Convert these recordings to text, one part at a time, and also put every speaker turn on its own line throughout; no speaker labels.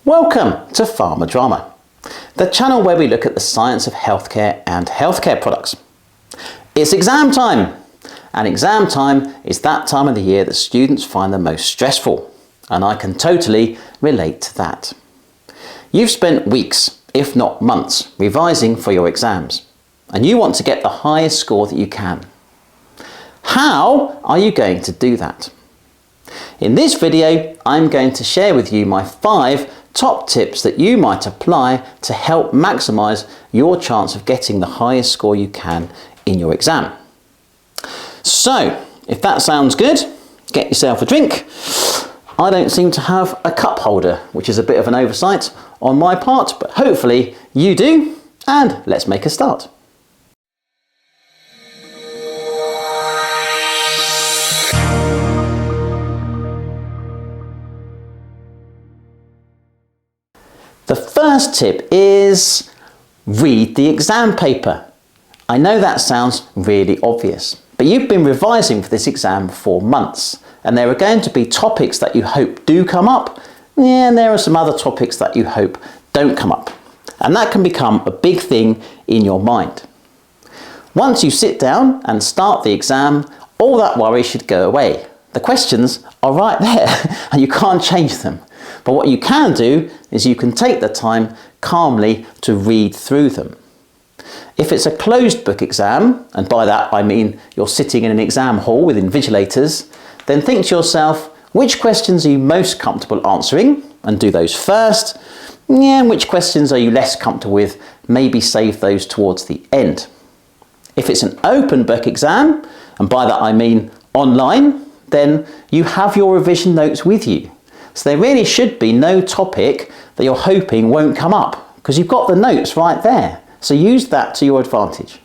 Welcome to Pharma Drama, the channel where we look at the science of healthcare and healthcare products. It's exam time, and exam time is that time of the year that students find the most stressful, and I can totally relate to that. You've spent weeks, if not months, revising for your exams, and you want to get the highest score that you can. How are you going to do that? In this video, I'm going to share with you my 5 top tips that you might apply to help maximise your chance of getting the highest score you can in your exam. So, if that sounds good, get yourself a drink. I don't seem to have a cup holder, which is a bit of an oversight on my part, but hopefully you do, and let's make a start. The first tip is read the exam paper. I know that sounds really obvious, but you've been revising for this exam for months, and there are going to be topics that you hope do come up, and there are some other topics that you hope don't come up. And that can become a big thing in your mind. Once you sit down and start the exam, all that worry should go away. The questions are right there and you can't change them. But what you can do is you can take the time calmly to read through them. If it's a closed book exam, and by that I mean you're sitting in an exam hall with invigilators, then think to yourself, which questions are you most comfortable answering, and do those first, and which questions are you less comfortable with, maybe save those towards the end. If it's an open book exam, and by that I mean online, then you have your revision notes with you. So there really should be no topic that you're hoping won't come up, because you've got the notes right there. So use that to your advantage.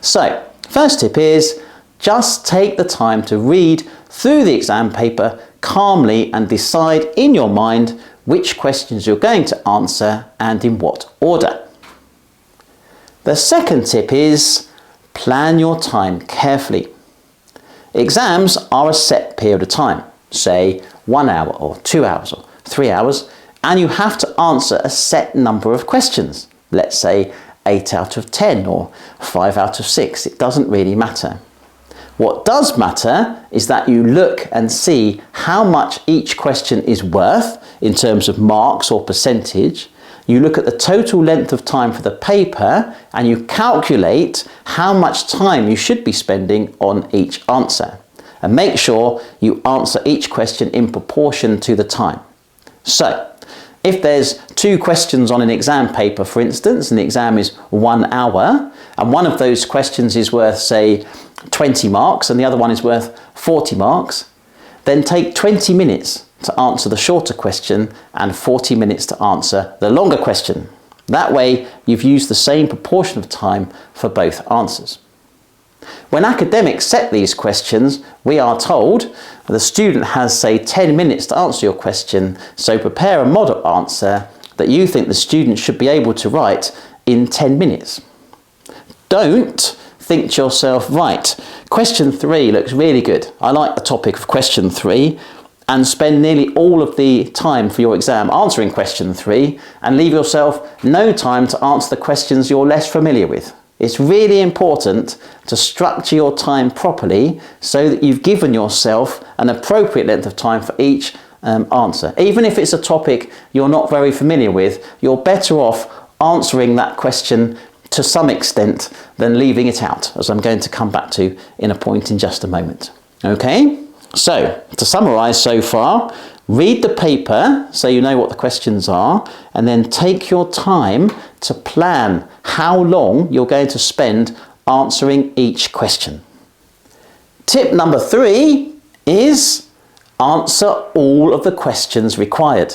So, first tip is just take the time to read through the exam paper calmly and decide in your mind which questions you're going to answer and in what order. The second tip is plan your time carefully. Exams are a set period of time, say 1 hour or 2 hours or 3 hours, and you have to answer a set number of questions. Let's say 8 out of 10 or 5 out of 6, it doesn't really matter. What does matter is that you look and see how much each question is worth in terms of marks or percentage. You look at the total length of time for the paper and you calculate how much time you should be spending on each answer. And make sure you answer each question in proportion to the time. So, if there's 2 questions on an exam paper, for instance, and the exam is 1 hour, and one of those questions is worth, say, 20 marks, and the other one is worth 40 marks, then take 20 minutes to answer the shorter question and 40 minutes to answer the longer question. That way, you've used the same proportion of time for both answers. When academics set these questions, we are told the student has, say, 10 minutes to answer your question, so prepare a model answer that you think the student should be able to write in 10 minutes. Don't think to yourself, right, question 3 looks really good. I like the topic of question 3, and spend nearly all of the time for your exam answering question 3 and leave yourself no time to answer the questions you're less familiar with. It's really important to structure your time properly so that you've given yourself an appropriate length of time for each answer. Even if it's a topic you're not very familiar with, you're better off answering that question to some extent than leaving it out, as I'm going to come back to in a point in just a moment. Okay, so to summarise so far, read the paper so you know what the questions are, and then take your time to plan how long you're going to spend answering each question. Tip number 3 is answer all of the questions required.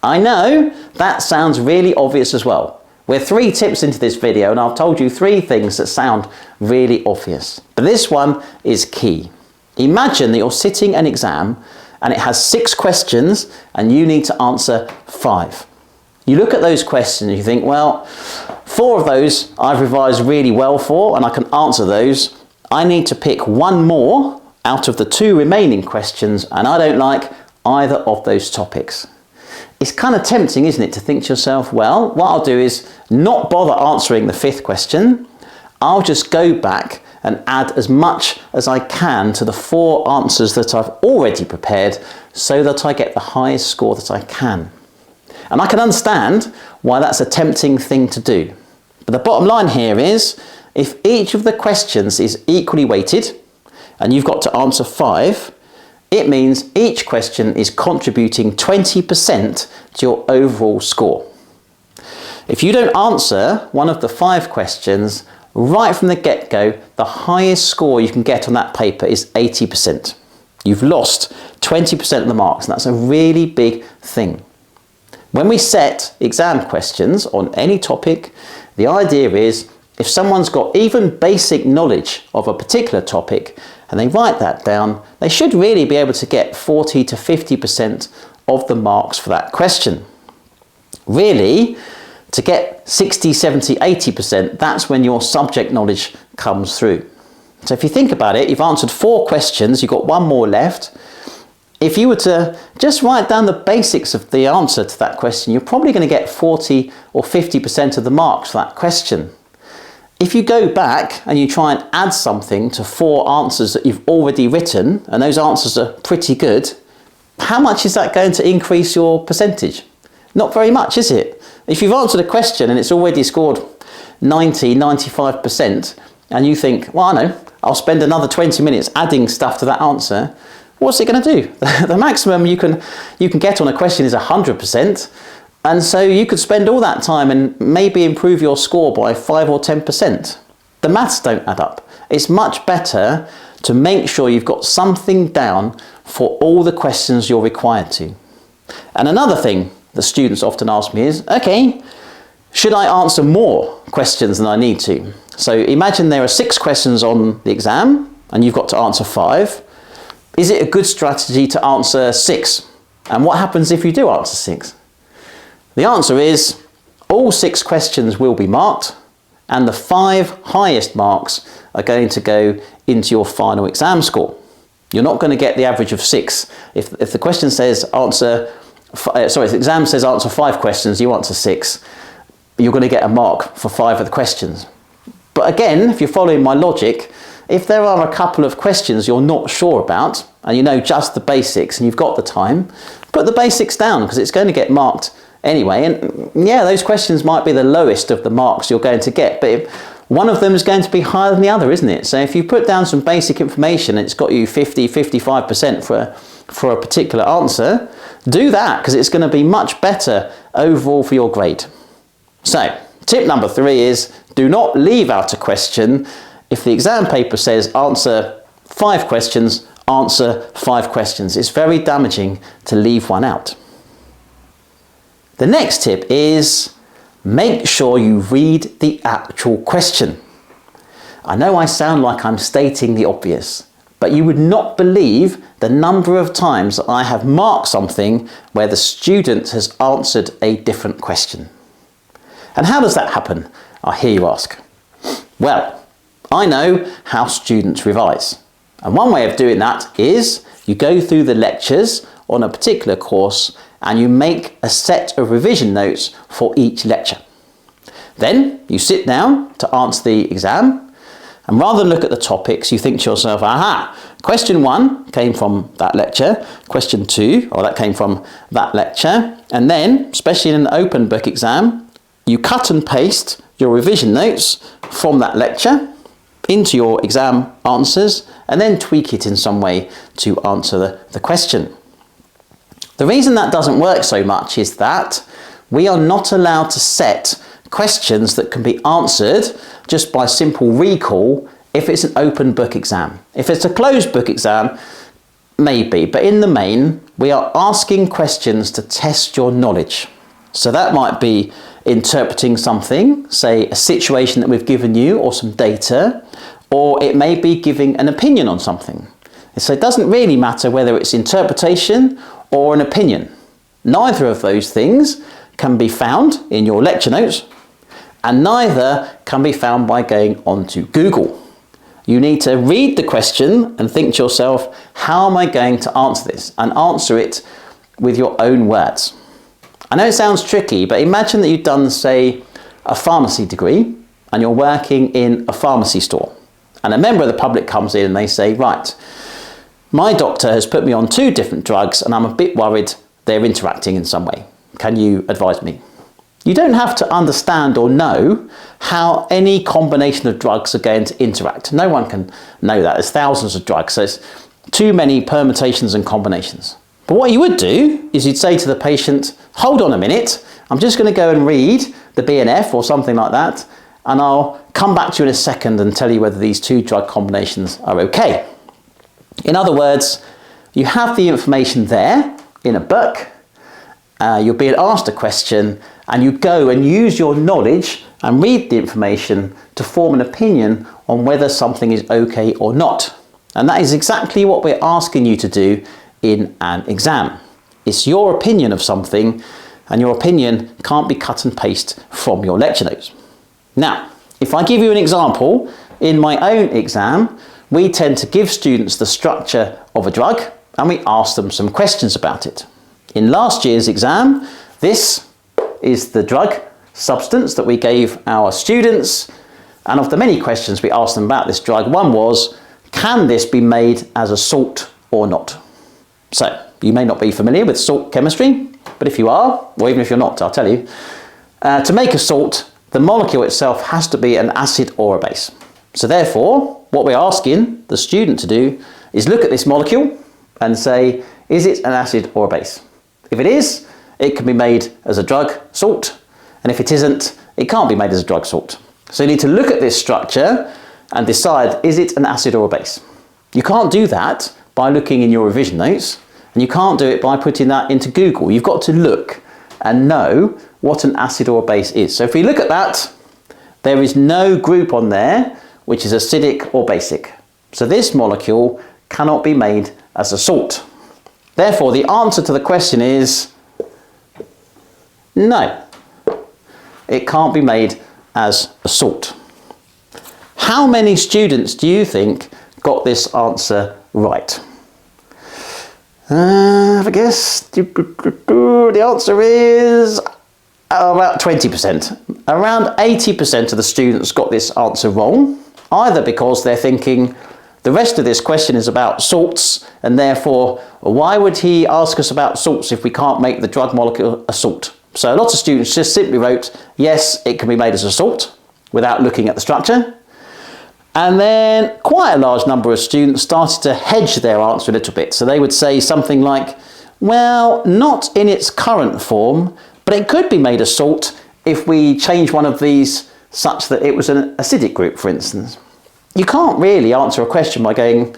I know that sounds really obvious as well. We're 3 tips into this video and I've told you 3 things that sound really obvious. But this one is key. Imagine that you're sitting an exam and it has 6 questions and you need to answer 5. You look at those questions and you think, well, 4 of those I've revised really well for and I can answer those. I need to pick 1 more out of the 2 remaining questions and I don't like either of those topics. it's kind of tempting, isn't it, to think to yourself, well, what I'll do is not bother answering the 5th question. I'll just go back and add as much as I can to the 4 answers that I've already prepared so that I get the highest score that I can. And I can understand why that's a tempting thing to do. But the bottom line here is, if each of the questions is equally weighted and you've got to answer 5, it means each question is contributing 20% to your overall score. If you don't answer one of the 5 questions, right from the get-go, the highest score you can get on that paper is 80%. You've lost 20% of the marks, and that's a really big thing. When we set exam questions on any topic, the idea is if someone's got even basic knowledge of a particular topic and they write that down, they should really be able to get 40 to 50% of the marks for that question. Really, to get 60, 70, 80%, that's when your subject knowledge comes through. So if you think about it, you've answered 4 questions, you've got 1 more left. If you were to just write down the basics of the answer to that question, you're probably going to get 40 or 50% of the marks for that question. If you go back and you try and add something to 4 answers that you've already written, and those answers are pretty good, how much is that going to increase your percentage? Not very much, is it? If you've answered a question and it's already scored 90, 95%, and you think, well, I know, I'll spend another 20 minutes adding stuff to that answer, what's it going to do? The maximum you can get on a question is 100%, and so you could spend all that time and maybe improve your score by 5 or 10%. The maths don't add up. It's much better to make sure you've got something down for all the questions you're required to. And another thing the students often ask me is, okay, should I answer more questions than I need to? So imagine there are 6 questions on the exam and you've got to answer 5. Is it a good strategy to answer 6? And what happens if you do answer 6? The answer is all 6 questions will be marked and the 5 highest marks are going to go into your final exam score. You're not going to get the average of 6. If the question says if the exam says answer 5 questions, you answer 6, you're going to get a mark for 5 of the questions. But again, if you're following my logic, if there are a couple of questions you're not sure about, and you know just the basics and you've got the time, put the basics down because it's going to get marked anyway. And yeah, those questions might be the lowest of the marks you're going to get, but one of them is going to be higher than the other, isn't it? So if you put down some basic information and it's got you 50, 55% for a particular answer, do that because it's going to be much better overall for your grade. So tip number 3 is do not leave out a question. If the exam paper says answer 5 questions, answer 5 questions. It's very damaging to leave one out. The next tip is make sure you read the actual question. I know I sound like I'm stating the obvious, but you would not believe the number of times that I have marked something where the student has answered a different question. And how does that happen? I hear you ask. Well, I know how students revise. And one way of doing that is you go through the lectures on a particular course and you make a set of revision notes for each lecture. Then you sit down to answer the exam, and rather than look at the topics, you think to yourself, aha, question 1 came from that lecture, question 2, that came from that lecture, and then, especially in an open book exam, you cut and paste your revision notes from that lecture into your exam answers and then tweak it in some way to answer the question. The reason that doesn't work so much is that we are not allowed to set questions that can be answered just by simple recall if it's an open book exam. If it's a closed book exam, maybe, but in the main, we are asking questions to test your knowledge. So that might be interpreting something, say a situation that we've given you or some data, or it may be giving an opinion on something. So it doesn't really matter whether it's interpretation or an opinion. Neither of those things can be found in your lecture notes, and neither can be found by going onto Google. You need to read the question and think to yourself, how am I going to answer this? And answer it with your own words. I know it sounds tricky, but imagine that you've done, say, a pharmacy degree and you're working in a pharmacy store. And a member of the public comes in and they say, right, my doctor has put me on 2 different drugs and I'm a bit worried they're interacting in some way. Can you advise me? You don't have to understand or know how any combination of drugs are going to interact. No one can know that. There's thousands of drugs, so it's too many permutations and combinations. But what you would do is you'd say to the patient, hold on a minute, I'm just going to go and read the BNF or something like that, and I'll come back to you in a second and tell you whether these 2 drug combinations are okay. In other words, you have the information there in a book, you're being asked a question, and you go and use your knowledge and read the information to form an opinion on whether something is okay or not. And that is exactly what we're asking you to do in an exam. It's your opinion of something, and your opinion can't be cut and paste from your lecture notes. Now, if I give you an example, in my own exam, we tend to give students the structure of a drug and we ask them some questions about it. In last year's exam, this is the drug substance that we gave our students, and of the many questions we asked them about this drug, one was, can this be made as a salt or not? So, you may not be familiar with salt chemistry, but if you are, or even if you're not, I'll tell you, to make a salt, the molecule itself has to be an acid or a base. So therefore, what we're asking the student to do is look at this molecule and say, is it an acid or a base? If it is, it can be made as a drug salt, and if it isn't, it can't be made as a drug salt. So you need to look at this structure and decide, is it an acid or a base? You can't do that by looking in your revision notes, and you can't do it by putting that into Google. You've got to look and know what an acid or a base is. So if we look at that, there is no group on there which is acidic or basic. So this molecule cannot be made as a salt. Therefore, the answer to the question is no. It can't be made as a salt. How many students do you think got this answer right? I guess the answer is about 20%. Around 80% of the students got this answer wrong, either because they're thinking the rest of this question is about salts, and therefore why would he ask us about salts if we can't make the drug molecule a salt? So lots of students just simply wrote, yes, it can be made as a salt, without looking at the structure. And then quite a large number of students started to hedge their answer a little bit. So they would say something like, well, not in its current form, but it could be made a salt if we change one of these such that it was an acidic group, for instance. You can't really answer a question by going,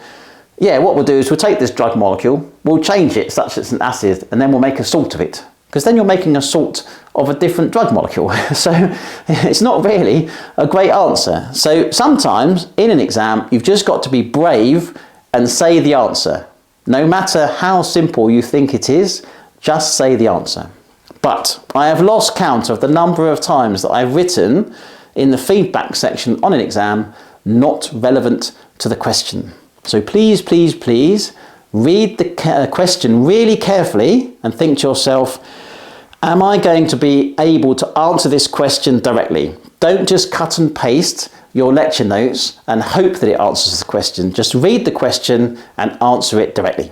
yeah, what we'll do is we'll take this drug molecule, we'll change it such that it's an acid, and then we'll make a salt of it. Because then you're making a salt of a different drug molecule. So it's not really a great answer. So sometimes in an exam, you've just got to be brave and say the answer. No matter how simple you think it is, just say the answer. But I have lost count of the number of times that I've written in the feedback section on an exam, not relevant to the question. So please, please, please read the question really carefully and think to yourself, am I going to be able to answer this question directly? Don't just cut and paste your lecture notes and hope that it answers the question. Just read the question and answer it directly.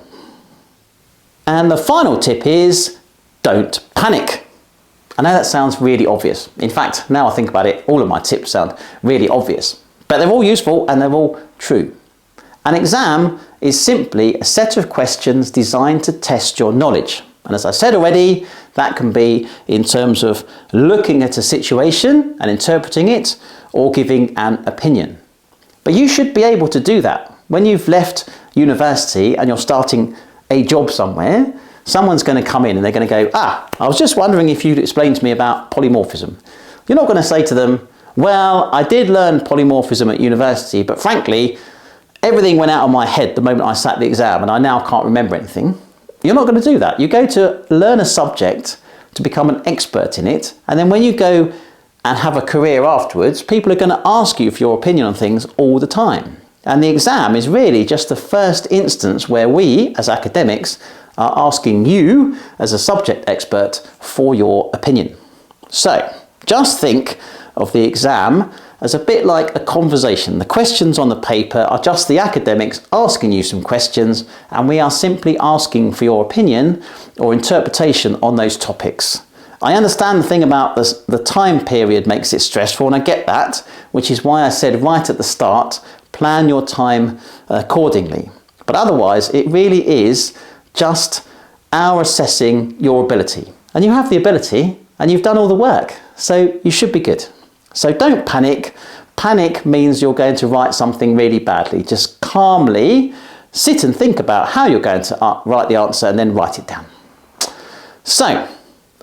And the final tip is, don't panic. I know that sounds really obvious. In fact, now I think about it, all of my tips sound really obvious. But they're all useful and they're all true. An exam is simply a set of questions designed to test your knowledge. And as I said already, that can be in terms of looking at a situation and interpreting it, or giving an opinion. But you should be able to do that. When you've left university and you're starting a job somewhere, someone's going to come in and they're going to go, I was just wondering if you'd explain to me about polymorphism. You're not going to say to them, well, I did learn polymorphism at university, but frankly, everything went out of my head the moment I sat the exam and I now can't remember anything. You're not going to do that. You go to learn a subject to become an expert in it, and then when you go and have a career afterwards, people are going to ask you for your opinion on things all the time. And the exam is really just the first instance where we, as academics, are asking you, as a subject expert, for your opinion. So, just think of the exam as a bit like a conversation. The questions on the paper are just the academics asking you some questions, and we are simply asking for your opinion or interpretation on those topics. I understand the thing about the time period makes it stressful, and I get that, which is why I said right at the start, plan your time accordingly. But otherwise, it really is just our assessing your ability. And you have the ability, and you've done all the work, so you should be good. So don't panic. Panic means you're going to write something really badly. Just calmly sit and think about how you're going to write the answer and then write it down. So,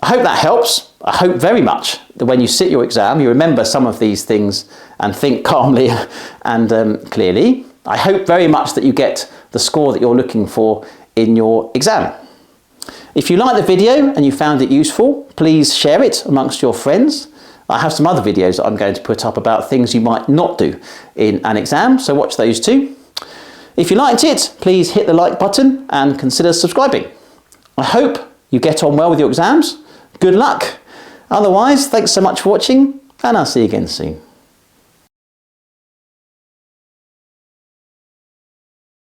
I hope that helps. I hope very much that when you sit your exam, you remember some of these things and think calmly and clearly. I hope very much that you get the score that you're looking for in your exam. If you like the video and you found it useful, please share it amongst your friends. I have some other videos that I'm going to put up about things you might not do in an exam, so watch those too. If you liked it, please hit the like button and consider subscribing. I hope you get on well with your exams. Good luck. Otherwise, thanks so much for watching, and I'll see you again soon.